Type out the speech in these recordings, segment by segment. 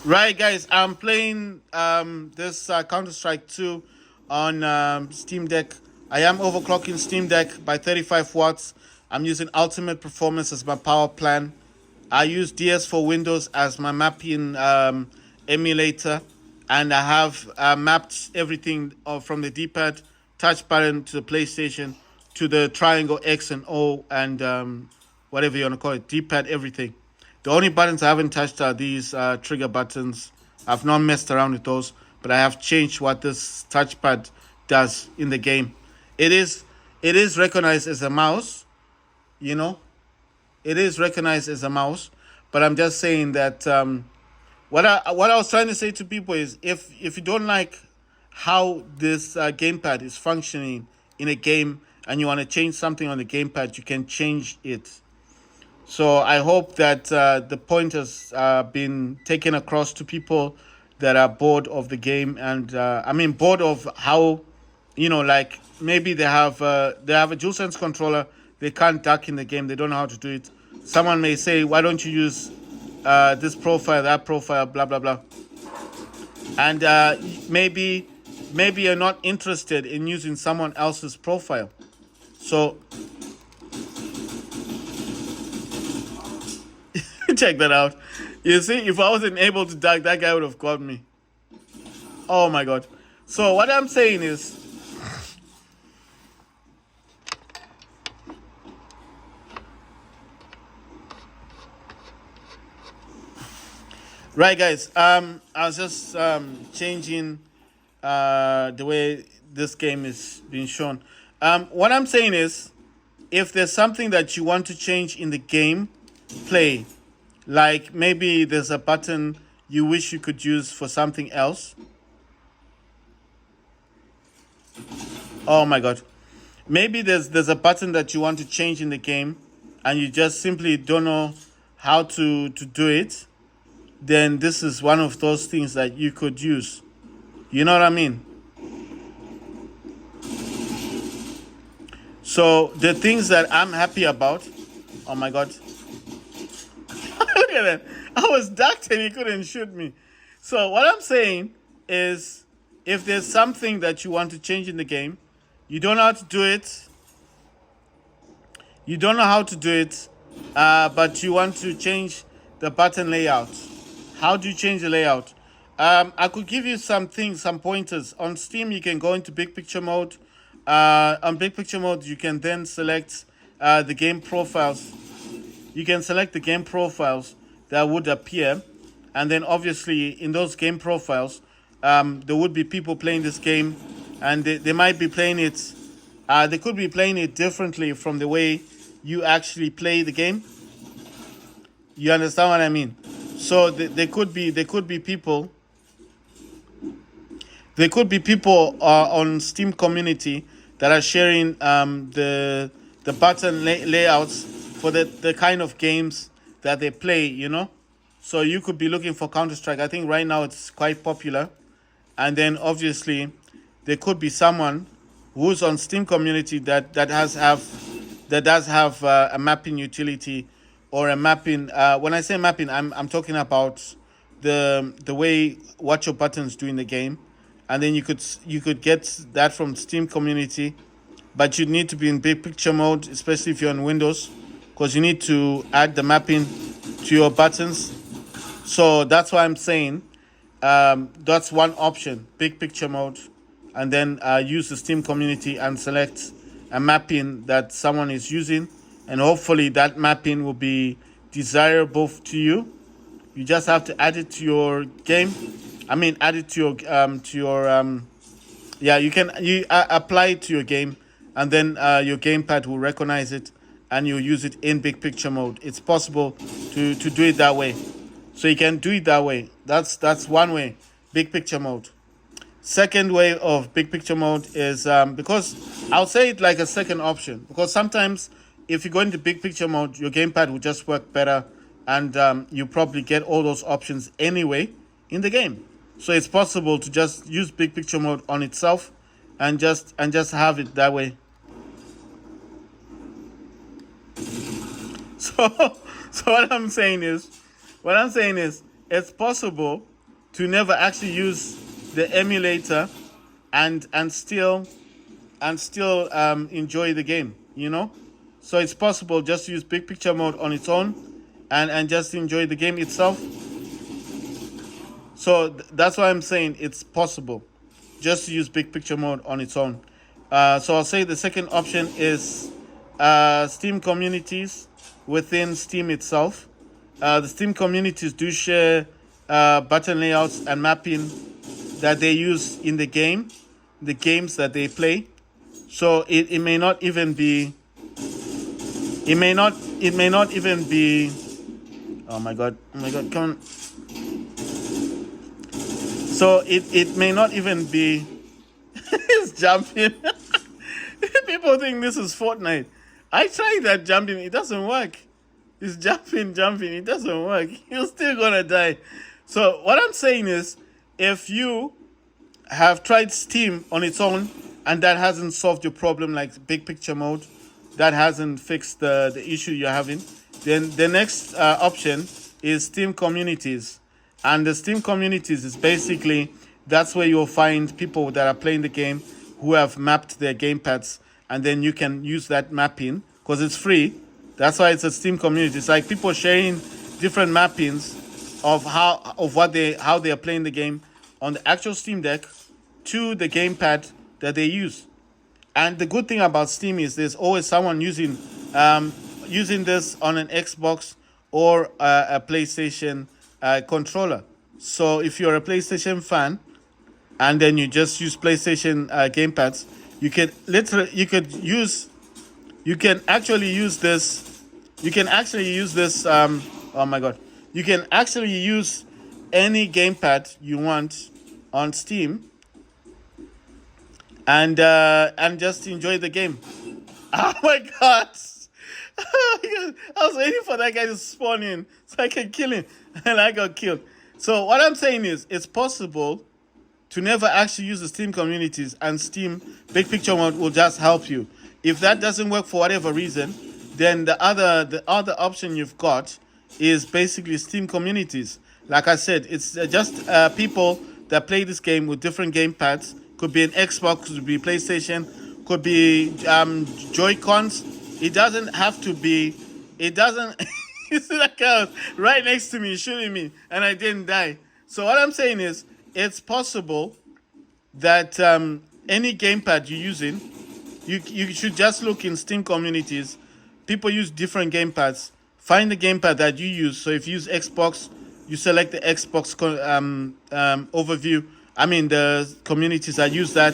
Right, guys, I'm playing this Counter Strike 2 on Steam Deck. I am overclocking Steam Deck by 35 watts. I'm using Ultimate Performance as my power plan. I use DS for Windows as my mapping emulator, and I have mapped everything from the D-pad, touch button to the PlayStation to the triangle X and O and whatever you want to call it, D-pad, everything. The only buttons I haven't touched are these trigger buttons. I've not messed around with those, but I have changed what this touchpad does in the game. It is it is recognized as a mouse, you know. It is recognized as a mouse, but I'm just saying that what I was trying to say to people is if you don't like how this gamepad is functioning in a game and you want to change something on the gamepad, you can change it. So I hope that the point has been taken across to people that are bored of the game, and I mean bored of how, like maybe they have a DualSense controller, they can't duck in the game, they don't know how to do it. Someone may say, why don't you use this profile, that profile, blah blah blah, and maybe you're not interested in using someone else's profile. So check that out. You see, if I wasn't able to duck, that guy would have got me. Oh my god. So what I'm saying is, right, guys. I was just changing the way this game is being shown. What I'm saying is, if there's something that you want to change in the game play, like maybe there's a button you wish you could use for something else. Oh my god. Maybe there's a button that you want to change in the game and you just simply don't know how to do it, then this is one of those things that you could use. You know what I mean? So the things that I'm happy about, oh my god. Look at that. I was ducked and he couldn't shoot me. So what I'm saying is, if there's something that you want to change in the game, you don't know how to do it. You don't know how to do it, but you want to change the button layout. How do you change the layout? I could give you some things, some pointers. On Steam, you can go into big picture mode. On big picture mode, you can then select the game profiles. You can select the game profiles that would appear, and then obviously in those game profiles, there would be people playing this game, and they might be playing it. They could be playing it differently from the way you actually play the game. You understand what I mean? So there could be people. There could be people on Steam community that are sharing the button layouts for the kind of games that they play. So you could be looking for Counter Strike. I think right now it's quite popular, and then obviously there could be someone who's on Steam community that does have a mapping utility or a mapping. When I say mapping, I'm talking about the way what your buttons do in the game, and then you could get that from Steam community, but you need to be in big picture mode, especially if you're on Windows, because you need to add the mapping to your buttons. So that's why I'm saying that's one option, big picture mode, and then use the Steam community and select a mapping that someone is using, and hopefully that mapping will be desirable to you. You just have to add it to your game. I mean, add it to your yeah. You apply it to your game, and then your gamepad will recognize it, and you'll use it in big picture mode. It's possible to do it that way. So you can do it that way. That's one way, big picture mode. Second way of big picture mode is because I'll say it like a second option, because sometimes if you go into big picture mode, your gamepad will just work better, and you probably get all those options anyway in the game. So it's possible to just use big picture mode on itself and just have it that way. So so what I'm saying is it's possible to never actually use the emulator and still enjoy the game, you know. So it's possible just to use big picture mode on its own and just enjoy the game itself. So that's why I'm saying it's possible just to use big picture mode on its own. So I'll say the second option is Steam communities within Steam itself. The Steam communities do share button layouts and mapping that they use in the games that they play. So it may not even be. It may not even be. Oh my god! Come on. So it may not even be. It's jumping. People think this is Fortnite. I tried that jumping. It doesn't work. It's jumping. It doesn't work. You're still gonna die. So what I'm saying is, if you have tried Steam on its own and that hasn't solved your problem, like big picture mode, that hasn't fixed the issue you're having, then the next option is Steam communities. And the Steam communities is basically, that's where you'll find people that are playing the game who have mapped their gamepads, and then you can use that mapping because it's free. That's why it's a Steam community. It's like people sharing different mappings of how they are playing the game on the actual Steam Deck to the gamepad that they use. And the good thing about Steam is there's always someone using this on an Xbox or a PlayStation controller. So if you're a PlayStation fan and then you just use PlayStation gamepads, you can actually use this. Oh my god! You can actually use any gamepad you want on Steam and just enjoy the game. Oh my god! I was waiting for that guy to spawn in so I can kill him, and I got killed. So what I'm saying is, it's possible to never actually use the Steam communities, and Steam Big Picture Mode will just help you. If that doesn't work for whatever reason, then the other option you've got is basically Steam communities. Like I said, it's just people that play this game with different gamepads. Could be an Xbox, could be PlayStation, could be Joy-Cons. It doesn't have to be. It doesn't. You see that guy was right next to me shooting me, and I didn't die. So what I'm saying is, it's possible that any gamepad you're using, you should just look in Steam communities. People use different gamepads. Find the gamepad that you use. So if you use Xbox, you select the Xbox overview. I mean the communities that use that,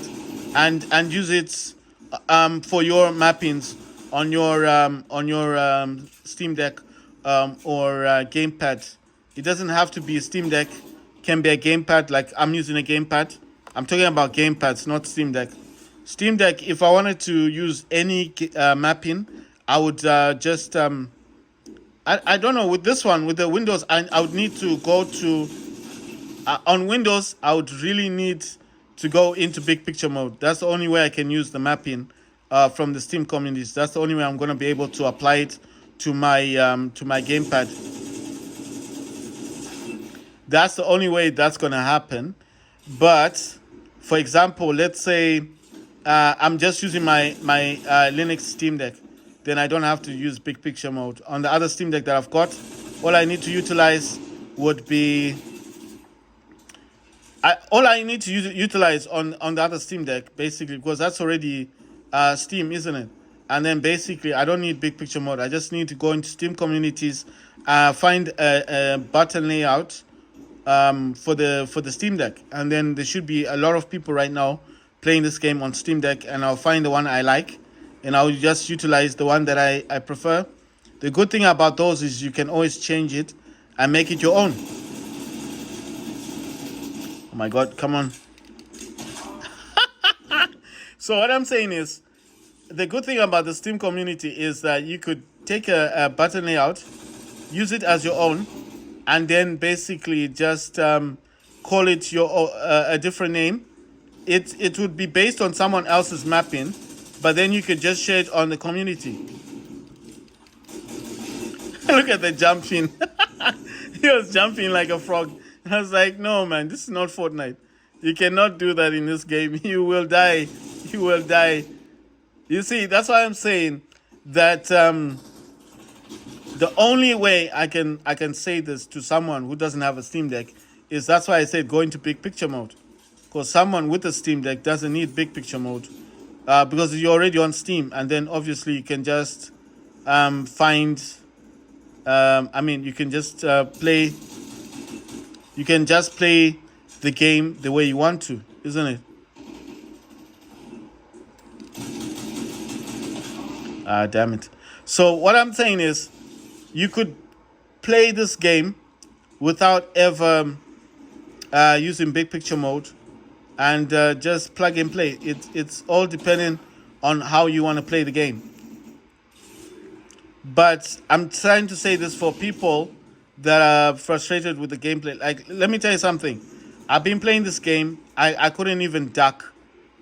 and use it for your mappings on your Steam Deck or gamepad. It doesn't have to be a Steam Deck. Can be a gamepad. Like I'm using a gamepad. I'm talking about gamepads, not Steam Deck. Steam Deck, if I wanted to use any mapping, I would just I don't know, with this one, with the Windows, I would need to go to on Windows. I would really need to go into big picture mode. That's the only way I can use the mapping from the Steam communities. That's the only way I'm going to be able to apply it to my gamepad. That's the only way that's going to happen. But for example, let's say I'm just using my Linux Steam Deck, then I don't have to use big picture mode. On the other Steam Deck that I've got, all I need to utilize would be all I need to utilize on the other Steam Deck, basically, because that's already Steam, isn't it? And then basically, I don't need big picture mode. I just need to go into Steam communities, find a button layout for the Steam Deck, and then there should be a lot of people right now playing this game on Steam Deck, and I'll find the one I like, and I'll just utilize the one that I prefer. The good thing about those is you can always change it and make it your own. Oh my god, come on. So what I'm saying is, the good thing about the Steam community is that you could take a button layout, use it as your own, and then basically just call it your a different name. It would be based on someone else's mapping, but then you could just share it on the community. Look at the jumping. He was jumping like a frog. I was like, no, man, this is not Fortnite. You cannot do that in this game. You will die. You will die. You see, that's why I'm saying that the only way I can say this to someone who doesn't have a Steam Deck is that's why I said go into big picture mode. Because someone with a Steam Deck doesn't need big picture mode because you're already on Steam, and then obviously you can just find. You can just play. You can just play the game the way you want to, isn't it? Ah, damn it. So what I'm saying is, you could play this game without ever using big picture mode, and just plug and play. It's all depending on how you want to play the game. But I'm trying to say this for people that are frustrated with the gameplay. Like, let me tell you something. I've been playing this game. I couldn't even duck.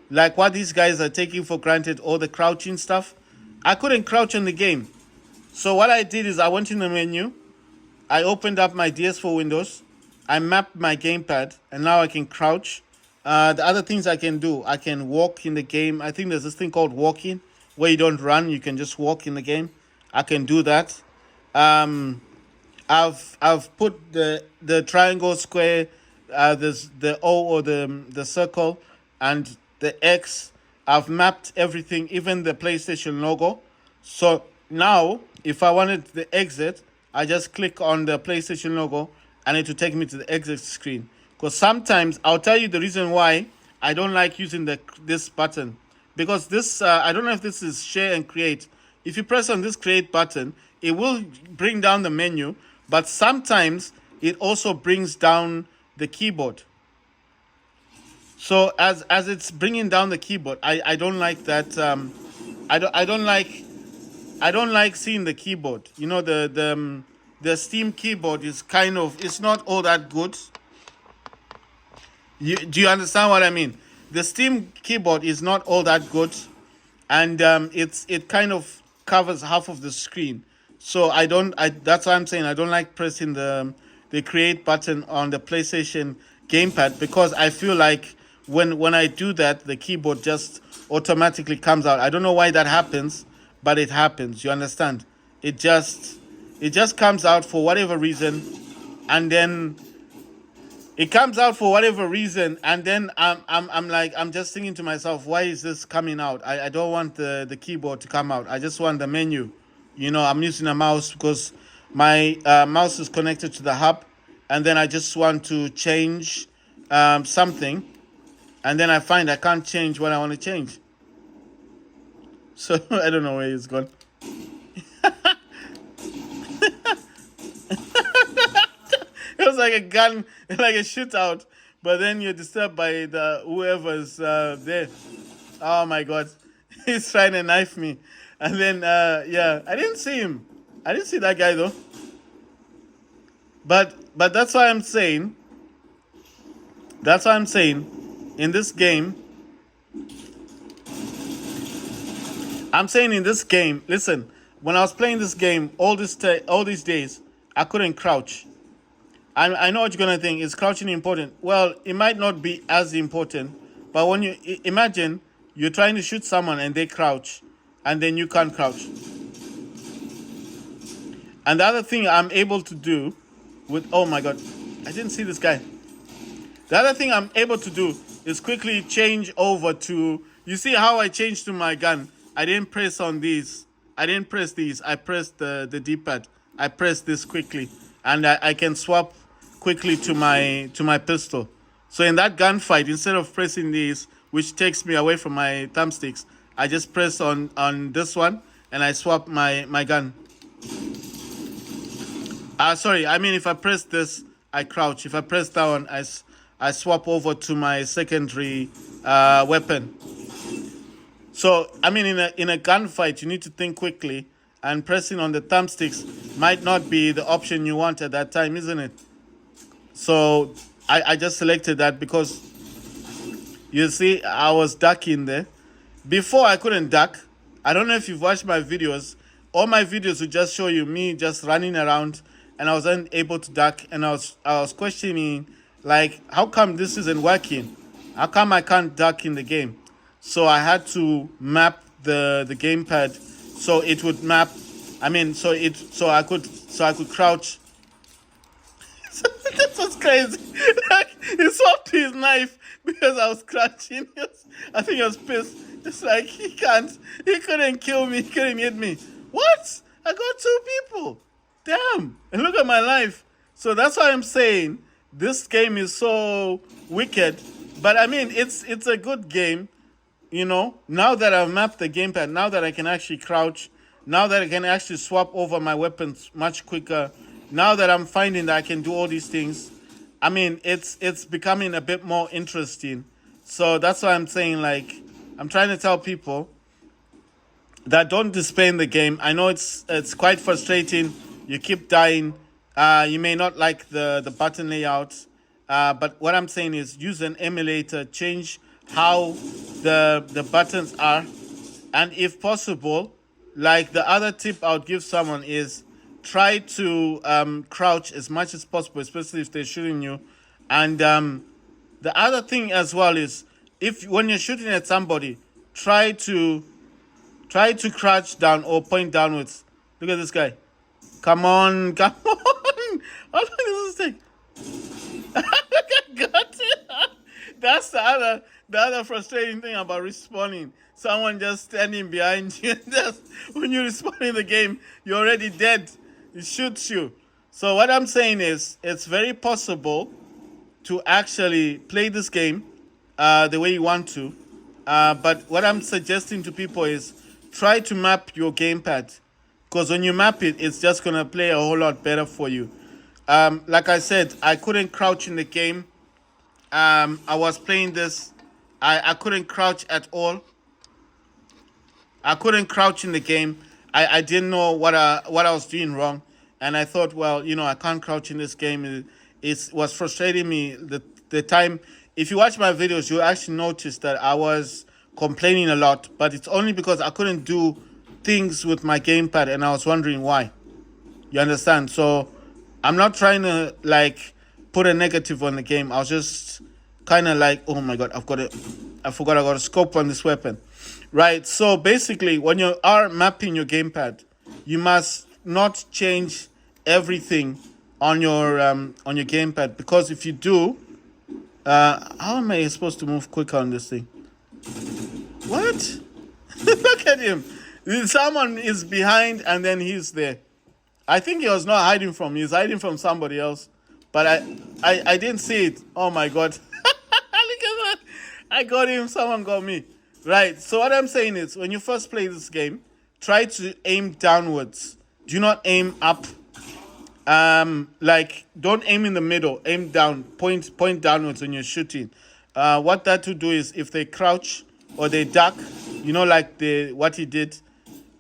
Like what these guys are taking for granted, all the crouching stuff. I couldn't crouch in the game. So what I did is I went in the menu. I opened up my DS4 Windows. I mapped my gamepad, and now I can crouch. The other things I can do, I can walk in the game. I think there's this thing called walking, where you don't run, you can just walk in the game. I can do that. I've put the triangle, square, there's the O or the circle, and the X. I've mapped everything, even the PlayStation logo. So now, if I wanted the exit, I just click on the PlayStation logo, and it will take me to the exit screen. Because sometimes, I'll tell you the reason why I don't like using this button. Because this, I don't know if this is share and create. If you press on this create button, it will bring down the menu, but sometimes it also brings down the keyboard. So as it's bringing down the keyboard, I don't like that. I don't like seeing the keyboard. You know, the Steam keyboard is it's not all that good. Do you understand what I mean? The Steam keyboard is not all that good, and it kind of covers half of the screen. So that's why I'm saying I don't like pressing the create button on the PlayStation gamepad, because I feel like when I do that, the keyboard just automatically comes out. I don't know why that happens, but it happens. You understand? It just comes out for whatever reason, and then it comes out for whatever reason, and then I'm just thinking to myself, why is this coming out? I don't want the keyboard to come out. I just want the menu. You know, I'm using a mouse because my mouse is connected to the hub, and then I just want to change something, and then I find I can't change what I want to change. So I don't know where he's gone. It was like a gun, like a shootout, but then you're disturbed by whoever's there. Oh my God, he's trying to knife me, and then I didn't see him. I didn't see that guy though. But that's why I'm saying. That's why I'm saying, in this game. I'm saying in this game. Listen, when I was playing this game all these days, I couldn't crouch. I know what you're gonna think. Is crouching important? Well, it might not be as important, but when you imagine you're trying to shoot someone and they crouch, and then you can't crouch. And the other thing I'm able to do with, oh my God, I didn't see this guy. The other thing I'm able to do is quickly change over to, you see how I changed to my gun? I didn't press on these. I didn't press these. I pressed the D-pad. I pressed this quickly, and I can swap quickly to my pistol. So in that gunfight, instead of pressing these, which takes me away from my thumbsticks, I just press on this one, and I swap my gun. Sorry, I mean if I press this, I crouch. If I press that one, I swap over to my secondary weapon. So I mean in a gunfight, you need to think quickly, and pressing on the thumbsticks might not be the option you want at that time, isn't it? So I just selected that because, you see, I was ducking there. Before I couldn't duck. I don't know if you've watched my videos. All my videos will just show you me just running around and I was unable to duck, and I was questioning, like, how come this isn't working? How come I can't duck in the game? So I had to map the gamepad so it would map. I mean, so I could crouch. This was crazy. Like, he swapped his knife because I was crouching. I think he was pissed. It's like he couldn't kill me, he couldn't hit me. What? I got two people. Damn. And look at my life. So that's why I'm saying this game is so wicked. But I mean, it's a good game. Now that I've mapped the gamepad, now that I can actually crouch, now that I can actually swap over my weapons much quicker, now that I'm finding that I can do all these things, I mean, it's becoming a bit more interesting. So that's why I'm saying, like, I'm trying to tell people that don't despair in the game. I know it's quite frustrating. You keep dying. You may not like the button layout, but what I'm saying is use an emulator, change how the buttons are, and if possible, like the other tip I would give someone is try to crouch as much as possible, especially if they're shooting you. And the other thing as well is if when you're shooting at somebody, try to crouch down or point downwards. Look at this guy. Come on, come on. How long does this take? Got it. That's the other frustrating thing about respawning. Someone just standing behind you. Just when you respawn in the game, you're already dead. It shoots you. So what I'm saying is, it's very possible to actually play this game the way you want to. But what I'm suggesting to people is try to map your gamepad. Because when you map it, it's just going to play a whole lot better for you. Like I said, I couldn't crouch in the game. I was playing this. I couldn't crouch at all. I couldn't crouch in the game. I didn't know what I was doing wrong. And I thought, well, I can't crouch in this game. It was frustrating me. The time, if you watch my videos, you actually notice that I was complaining a lot. But it's only because I couldn't do things with my gamepad, and I was wondering why. You understand? So I'm not trying to like put a negative on the game. I was just kind of like, oh my god, I forgot I got a scope on this weapon. Right? So basically, when you are mapping your gamepad, you must not change everything on your gamepad, because if you do, how am I supposed to move quicker on this thing? What? Look at him. Someone is behind and then he's there. I think he was not hiding from me. He's hiding from somebody else. But I didn't see it. Oh my god. Look at that. I got him. Someone got me. Right. So what I'm saying is, when you first play this game, try to aim downwards. Do not aim up. Like, don't aim in the middle. Aim down. Point downwards when you're shooting. What that will do is, if they crouch or they duck, like what he did,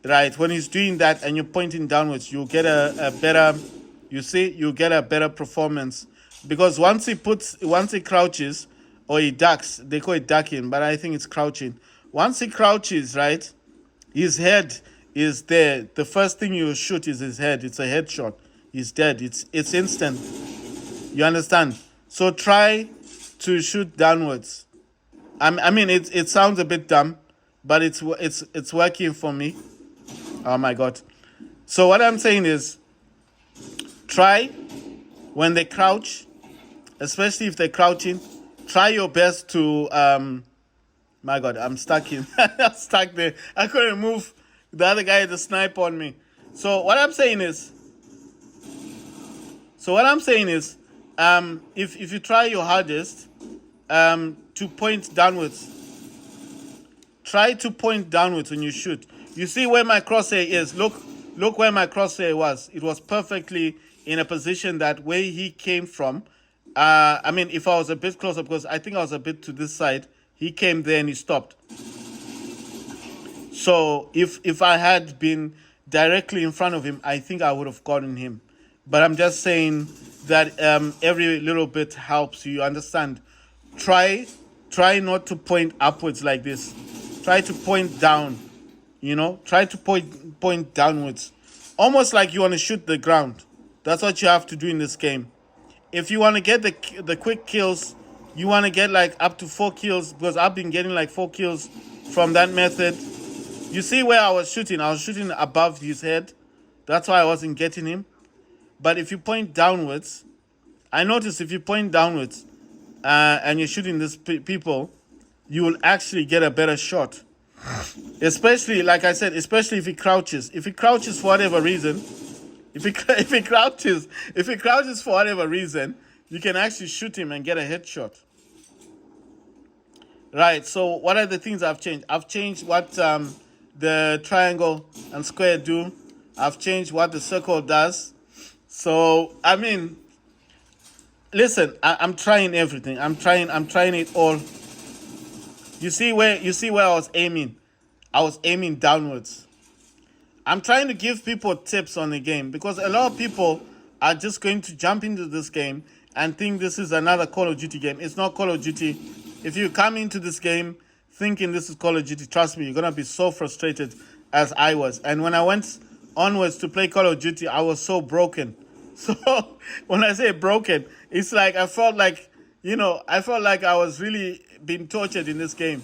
right? When he's doing that and you're pointing downwards, you'll get a better, you'll get a better performance. Because once he crouches or he ducks, they call it ducking, but I think it's crouching. Once he crouches, right, his head is there. The first thing you shoot is his head. It's a headshot. He's dead. It's instant. You understand? So try to shoot downwards. I mean, it sounds a bit dumb, but it's working for me. Oh my god. So what I'm saying is, try when they crouch, especially if they're crouching, try your best to my god, I'm stuck I'm stuck there. I couldn't move. The other guy had a snipe on me. So what I'm saying is, if you try your hardest to point downwards, try to point downwards when you shoot. You see where my crosshair is. Look where my crosshair was. It was perfectly in a position that where he came from. I mean, if I was a bit closer, because I think I was a bit to this side, he came there and he stopped. So if I had been directly in front of him, I think I would have gotten him. But I'm just saying that every little bit helps you understand. Try not to point upwards like this. Try to point down. Try to point downwards, almost like you want to shoot the ground. That's what you have to do in this game. If you want to get the quick kills, you want to get like up to 4 kills, because I've been getting like 4 kills from that method. You see where I was shooting? I was shooting above his head. That's why I wasn't getting him. But if you point downwards, I noticed if you point downwards and you're shooting these people, you will actually get a better shot. Especially, like I said, especially if he crouches. If he crouches for whatever reason, if he crouches for whatever reason, you can actually shoot him and get a headshot. Right. So what are the things I've changed? I've changed what the triangle and square do. I've changed what the circle does. So I mean, listen, I'm trying everything. I'm trying it all. You see where I was aiming? I was aiming downwards. I'm trying to give people tips on the game, because a lot of people are just going to jump into this game and think this is another Call of Duty game. It's not Call of Duty. If you come into this game thinking this is Call of Duty, trust me, you're going to be so frustrated as I was. And when I went onwards to play Call of Duty, I was so broken. So when I say broken, it's like I felt like I was really being tortured in this game.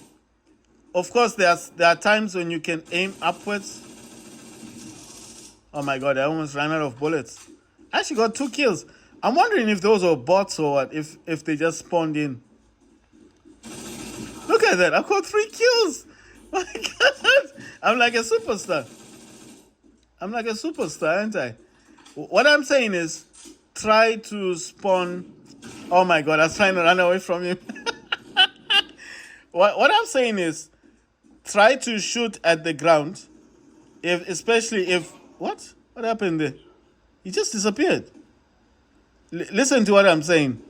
Of course, there are times when you can aim upwards. Oh my god, I almost ran out of bullets. I actually got 2 kills. I'm wondering if those were bots or what, if they just spawned in. Look at that, I've got 3 kills. My god, I'm like a superstar. Aren't I? What I'm saying is, try to spawn. Oh my god, I was trying to run away from him. What I'm saying is, try to shoot at the ground. Especially if what happened there? He just disappeared. Listen to what I'm saying.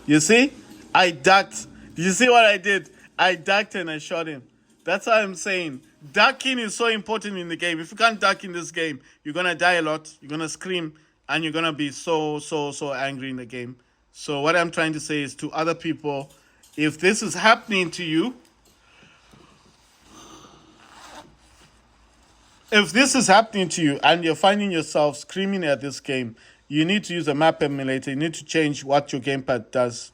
You see, I ducked. You see what I did? I ducked and I shot him. That's what I'm saying. Ducking is so important in the game. If you can't duck in this game, you're gonna die a lot. You're gonna scream and you're gonna be so angry in the game. So what I'm trying to say is to other people, if this is happening to you, and you're finding yourself screaming at this game, you need to use a map emulator. You need to change what your gamepad does.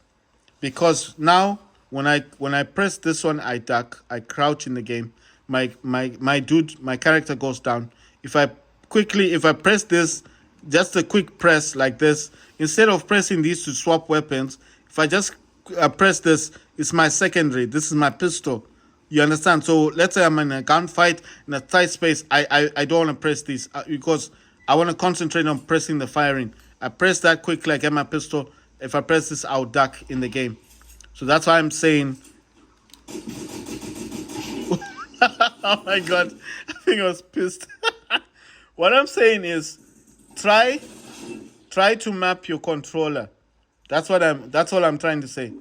Because now, when I press this one, I duck, I crouch in the game. My character goes down. If I press this, just a quick press like this, instead of pressing these to swap weapons, if I just press this, it's my secondary. This is my pistol. You understand? So let's say I'm in a gunfight in a tight space. I don't want to press these because I want to concentrate on pressing the firing. I press that quickly, I get my pistol. If I press this, I'll duck in the game. So that's why I'm saying. Oh my god, I think I was pissed. What I'm saying is, try to map your controller. That's all I'm trying to say.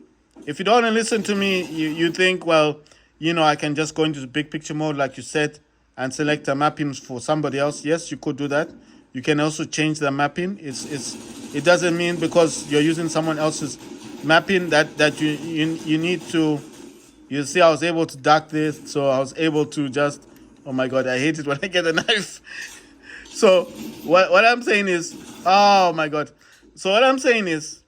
If you don't want to listen to me, you think, well, I can just go into the big picture mode like you said and select a mapping for somebody else. Yes, you could do that. You can also change the mapping. It doesn't mean because you're using someone else's mapping that you need to. You see, I was able to duck this, so I was able to just. Oh my god, I hate it when I get a knife. So what I'm saying is, oh my god. So what I'm saying is,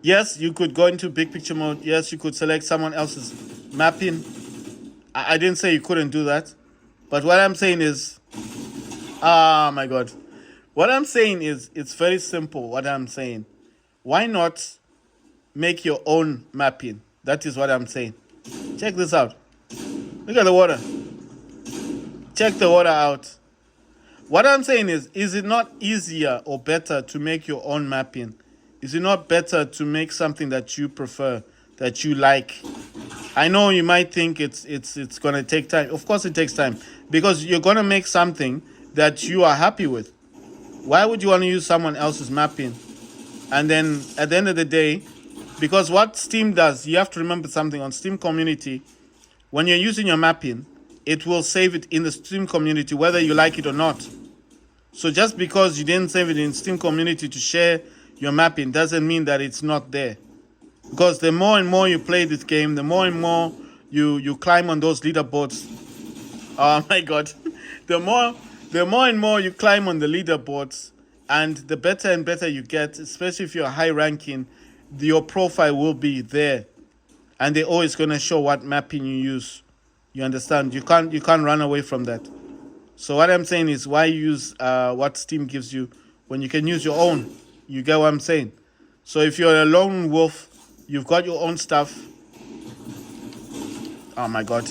yes, you could go into big picture mode. Yes, you could select someone else's mapping. I didn't say you couldn't do that. But what I'm saying is, oh my god. What I'm saying is, it's very simple what I'm saying. Why not make your own mapping? That is what I'm saying. Check this out. Look at the water. Check the water out. What I'm saying is it not easier or better to make your own mapping? Is it not better to make something that you prefer, that you like? I know you might think it's going to take time. Of course it takes time, because you're going to make something that you are happy with. Why would you want to use someone else's mapping? And then at the end of the day, because what Steam does, you have to remember something on Steam community. When you're using your mapping, it will save it in the Steam community, whether you like it or not. So just because you didn't save it in Steam community to share your mapping doesn't mean that it's not there. Because the more and more you play this game, the more and more you climb on those leaderboards. Oh my god. The more the more and more you climb on the leaderboards, and the better and better you get, especially if you're high ranking, your profile will be there, and they're always gonna show what mapping you use. You understand? You can't run away from that. So what I'm saying is, why use what Steam gives you when you can use your own? You get what I'm saying? So if you're a lone wolf, you've got your own stuff. Oh my god.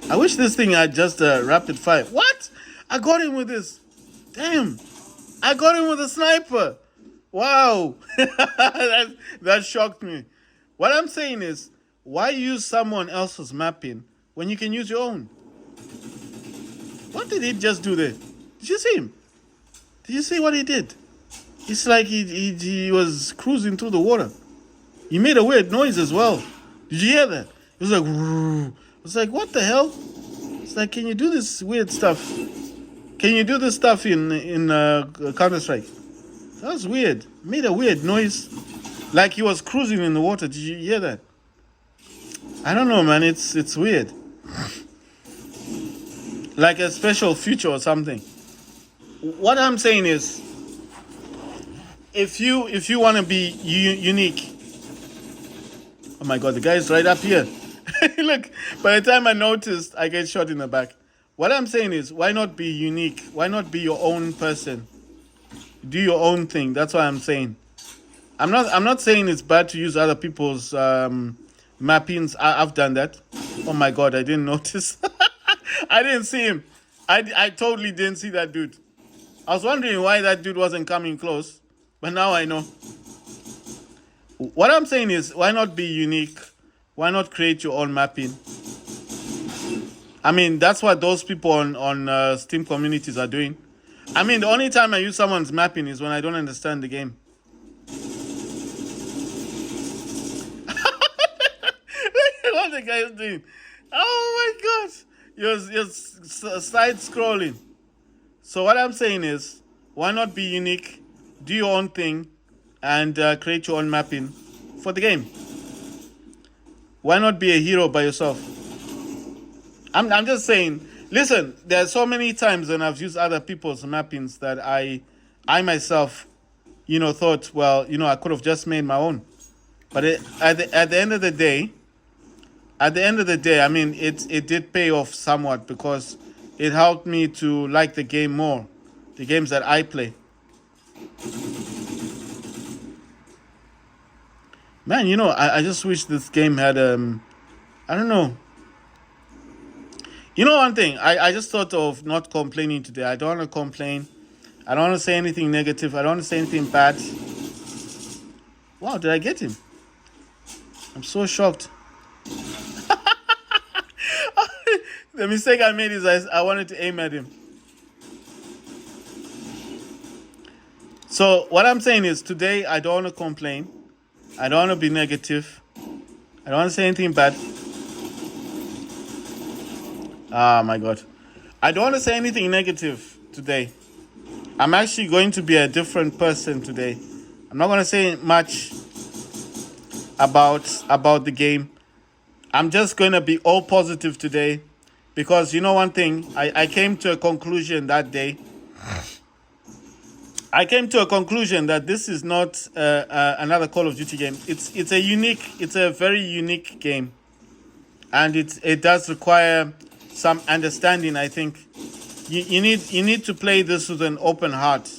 I wish this thing had just rapid fire. What? I got him with this. Damn. I got him with a sniper. Wow. that shocked me. What I'm saying is, why use someone else's mapping when you can use your own? What did he just do there? Did you see him? Did you see what he did? It's like he was cruising through the water. He made a weird noise as well. Did you hear that? It was like, it was like, what the hell? It's like, can you do this weird stuff? Can you do this stuff in Counter-Strike? That was weird. Made a weird noise, like he was cruising in the water. Did you hear that? I don't know, man. It's weird. Like a special feature or something. What I'm saying is, if you want to be unique. Oh my god, the guy is right up here. Look, by the time I noticed, I get shot in the back. What I'm saying is, why not be unique? Why not be your own person? Do your own thing. That's what I'm saying. I'm not saying it's bad to use other people's mappings. I've done that. Oh my god, I didn't notice. I didn't see him. I totally didn't see that dude. I was wondering why that dude wasn't coming close, but now I know. What I'm saying is, why not be unique? Why not create your own mapping? I mean, that's what those people on Steam communities are doing. I mean, the only time I use someone's mapping is when I don't understand the game. What the guy is doing? Oh my god! You're side scrolling. So what I'm saying is, why not be unique, do your own thing, and create your own mapping for the game? Why not be a hero by yourself? I'm just saying. Listen, there are so many times when I've used other people's mappings that I myself, thought, well, I could have just made my own. But at the end of the day, I mean, it did pay off somewhat, because it helped me to like the game more, the games that I play. Man, I just wish this game had I don't know. One thing, I just thought of not complaining today. I don't want to complain. I don't want to say anything negative. I don't want to say anything bad. Wow, did I get him? I'm so shocked. The mistake I made is I wanted to aim at him. So what I'm saying is, today I don't want to complain. I don't want to be negative. I don't want to say anything bad. Ah, my God. I don't want to say anything negative today. I'm actually going to be a different person today. I'm not going to say much about the game. I'm just going to be all positive today, because one thing, I came to a conclusion that day. I came to a conclusion that this is not another Call of Duty game. It's a very unique game, and it does require some understanding. I think you need to play this with an open heart.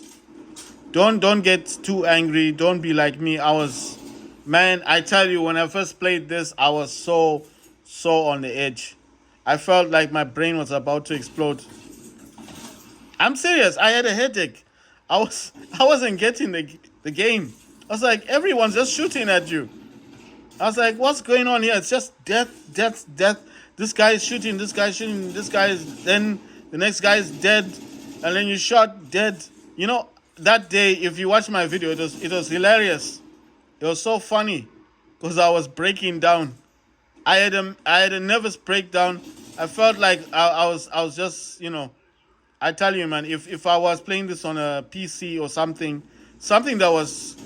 Don't get too angry. Don't be like me. I tell you, when I first played this, I was so on the edge. I felt like my brain was about to explode. I'm serious. I had a headache. I wasn't getting the game. I was like, everyone's just shooting at you. I was like, what's going on here? It's just death. This guy is shooting, this guy is shooting, then the next guy is dead, and then you shot dead. That day, if you watch my video, it was hilarious. It was so funny, because I was breaking down. I had a nervous breakdown. I felt like I was just, I tell you, man, if I was playing this on a PC or something, something that was,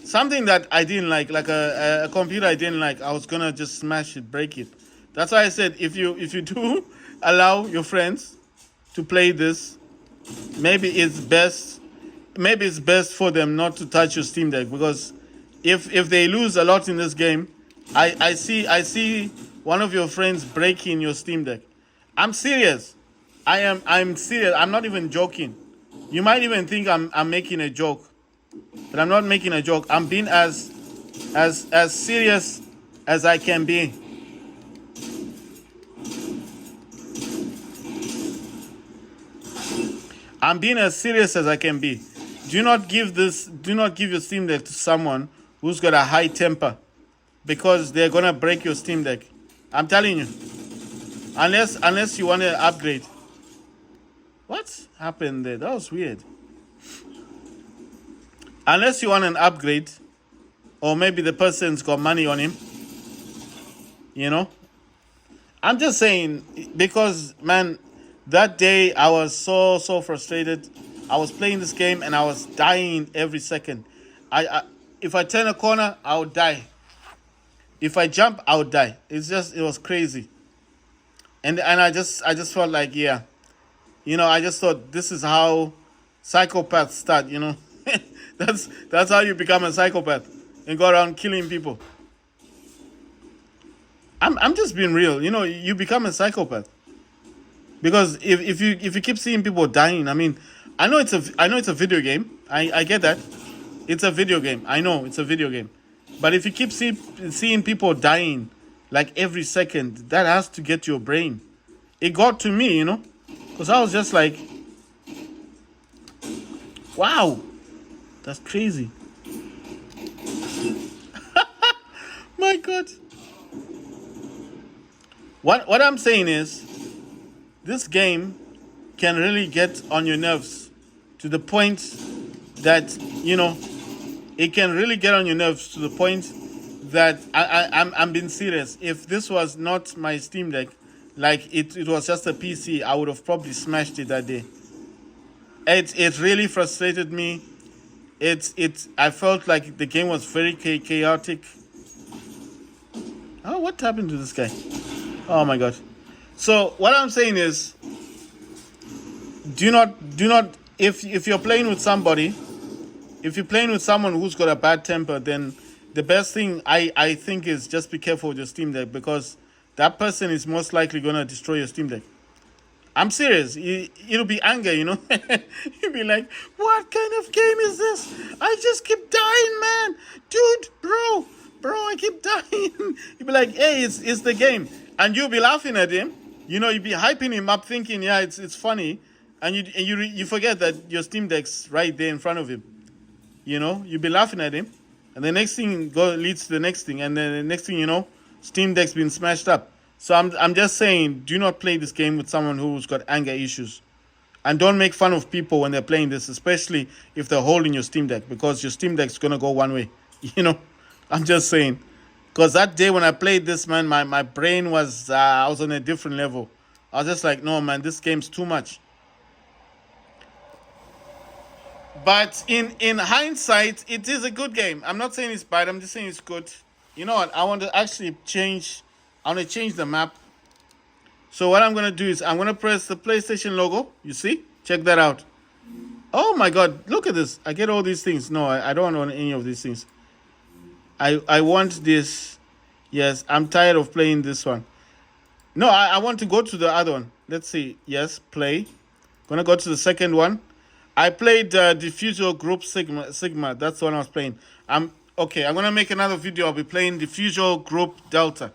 something that I didn't like a computer I didn't like, I was gonna just smash it, break it. That's why I said if you do allow your friends to play this, maybe it's best for them not to touch your Steam Deck, because if they lose a lot in this game, I see one of your friends breaking your Steam Deck. I'm serious. I'm serious. I'm not even joking. You might even think I'm making a joke, but I'm not making a joke. I'm being as serious as I can be. I'm being as serious as I can be. Do not give your Steam Deck to someone who's got a high temper, because they're gonna break your Steam Deck. I'm telling you. Unless you want to upgrade. What happened there? That was weird. Unless you want an upgrade, or maybe the person's got money on him. I'm just saying, because man, that day I was so frustrated. I was playing this game and I was dying every second. If I turn a corner, I would die. If I jump, I would die. It was crazy. And I just felt like, yeah, I just thought this is how psychopaths start. That's how you become a psychopath and go around killing people. I'm just being real. You become a psychopath because if you keep seeing people dying. I mean, I know it's a video game. I get that. It's a video game. I know it's a video game. But if you keep seeing people dying like every second, that has to get to your brain. It got to me, because I was just like, wow, that's crazy. My God. What I'm saying is, this game can really get on your nerves to the point that, it can really get on your nerves to the point that I'm being serious. If this was not my Steam Deck, like it was just a PC, I would have probably smashed it that day. It really frustrated me. I felt like the game was very chaotic. Oh, what happened to this guy? Oh my God. So what I'm saying is, do not if you're playing with somebody, if you're playing with someone who's got a bad temper, then the best thing I think is just be careful with your Steam Deck, because that person is most likely going to destroy your Steam Deck. I'm serious. It'll be anger, You'll be like, what kind of game is this? I just keep dying, man. Dude, bro, I keep dying. You'll be like, hey, it's the game. And you'll be laughing at him. You'll be hyping him up, thinking, yeah, it's funny. And you forget that your Steam Deck's right there in front of him. You'll be laughing at him. And the next thing leads to the next thing. And then the next thing you know, Steam Deck's been smashed up. So I'm just saying, do not play this game with someone who's got anger issues. And don't make fun of people when they're playing this, especially if they're holding your Steam Deck, because your Steam Deck's going to go one way. I'm just saying. Because that day when I played this, man, my brain was, I was on a different level. I was just like, no, man, this game's too much. But in hindsight, it is a good game. I'm not saying it's bad. I'm just saying it's good. You know what? I want to actually change the map. So what I'm going to do is I'm going to press the PlayStation logo. You see? Check that out. Oh my God. Look at this. I get all these things. No, I don't want any of these things. I want this. Yes, I'm tired of playing this one. No, I want to go to the other one. Let's see. Yes, play. Going to go to the second one. I played Diffusor Group Sigma. That's the one I was playing. Okay, I'm going to make another video. I'll be playing Diffusor Group Delta.